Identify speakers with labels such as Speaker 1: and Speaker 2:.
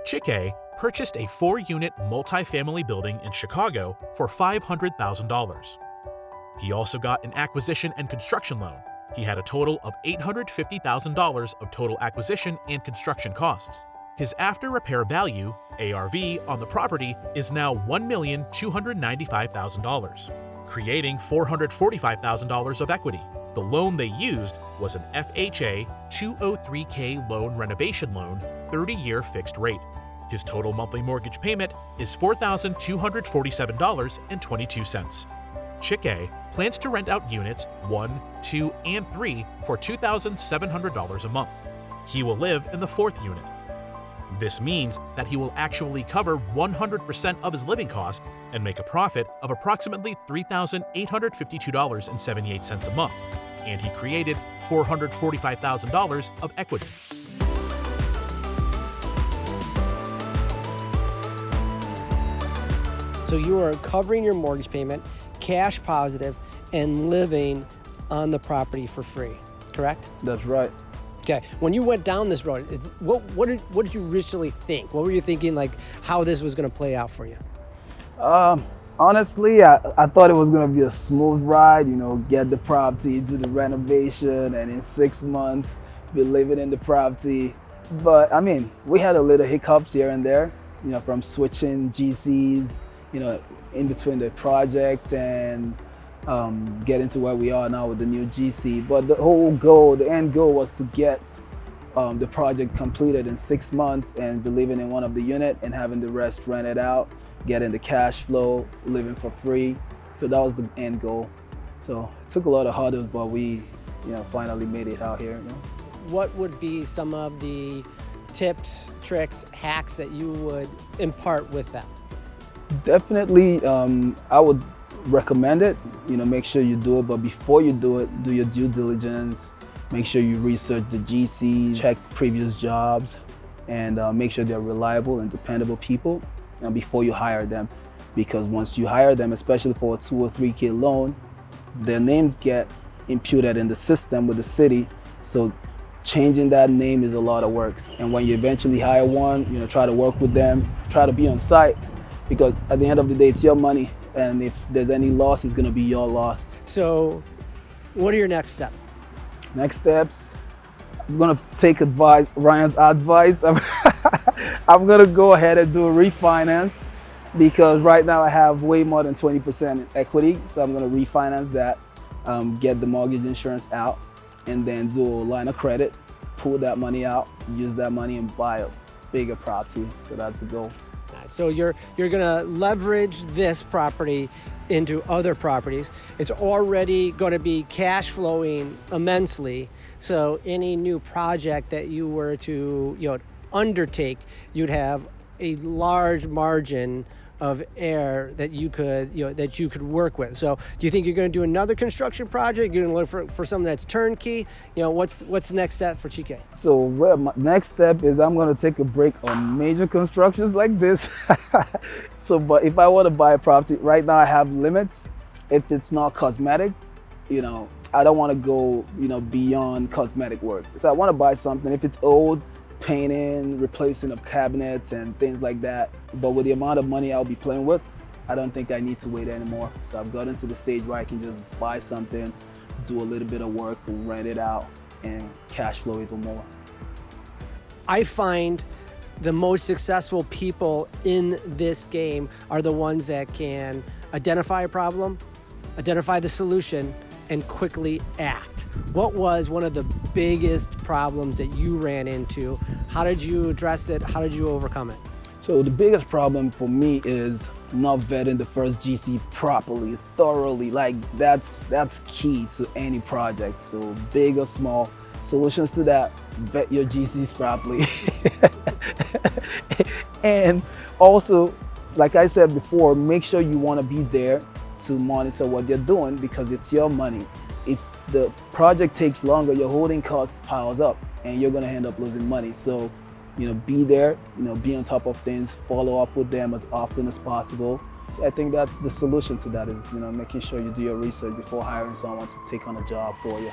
Speaker 1: Chike purchased a 4-unit multifamily building in Chicago for $500,000. He also got an acquisition and construction loan. He had a total of $850,000 of total acquisition and construction costs. His after-repair value, ARV, on the property is now $1,295,000, creating $445,000 of equity. The loan they used was an FHA 203K loan renovation loan, 30-year fixed rate. His total monthly mortgage payment is $4,247.22. Chike plans to rent out units 1, 2, and 3 for $2,700 a month. He will live in the 4th unit. This means that he will actually cover 100% of his living cost and make a profit of approximately $3,852.78 a month, and he created $445,000 of equity.
Speaker 2: So you are covering your mortgage payment, cash positive, and living on the property for free, correct?
Speaker 3: That's right.
Speaker 2: Okay, when you went down this road, what did you originally think? What were you thinking, like, how this was going to play out for you?
Speaker 3: Honestly, I thought it was going to be a smooth ride, get the property, do the renovation, and in 6 months, be living in the property. But, I mean, we had a little hiccups here and there, from switching GCs, in between the project and getting to where we are now with the new GC. But the end goal was to get the project completed in 6 months and be living in one of the units and having the rest rented out, getting the cash flow, living for free. So that was the end goal. So it took a lot of hurdles, but we finally made it out here.
Speaker 2: What would be some of the tips, tricks, hacks that you would impart with them?
Speaker 3: Definitely, I would recommend it. Make sure you do it, but before you do it, do your due diligence. Make sure you research the GC, check previous jobs, and make sure they're reliable and dependable people before you hire them. Because once you hire them, especially for a 2 or 3K loan, their names get imputed in the system with the city. So changing that name is a lot of work. And when you eventually hire one, try to work with them, try to be on site. Because at the end of the day, it's your money, and if there's any loss, it's going to be your loss.
Speaker 2: So what are your next steps?
Speaker 3: Next steps, I'm going to take Ryan's advice. I'm going to go ahead and do a refinance, because right now I have way more than 20% in equity. So I'm going to refinance that, get the mortgage insurance out, and then do a line of credit, pull that money out, use that money and buy a bigger property. So that's the goal.
Speaker 2: So you're going to leverage this property into other properties. It's already going to be cash flowing immensely. So any new project that you were to undertake, you'd have a large margin of air that you could work with. So do you think you're going to do another construction project? You're going to look for something that's turnkey? What's the next step for Chike?
Speaker 3: So my next step is I'm going to take a break on major constructions like this. But if I want to buy a property, right now I have limits. If it's not cosmetic, I don't want to go, beyond cosmetic work. So I want to buy something. If it's old, painting, replacing of cabinets and things like that. But with the amount of money I'll be playing with, I don't think I need to wait anymore. So I've gotten to the stage where I can just buy something, do a little bit of work, and rent it out and cash flow even more.
Speaker 2: I find the most successful people in this game are the ones that can identify a problem, identify the solution, and quickly act. What was one of the biggest problems that you ran into? How did you address it? How did you overcome it?
Speaker 3: So the biggest problem for me is not vetting the first GC properly, thoroughly. Like that's key to any project. So big or small, solutions to that, vet your GCs properly. And also, like I said before, make sure you want to be there to monitor what they're doing, because it's your money. If the project takes longer, your holding costs piles up and you're going to end up losing money. So, be there, be on top of things, follow up with them as often as possible. I think that's the solution to that is, making sure you do your research before hiring someone to take on a job for you.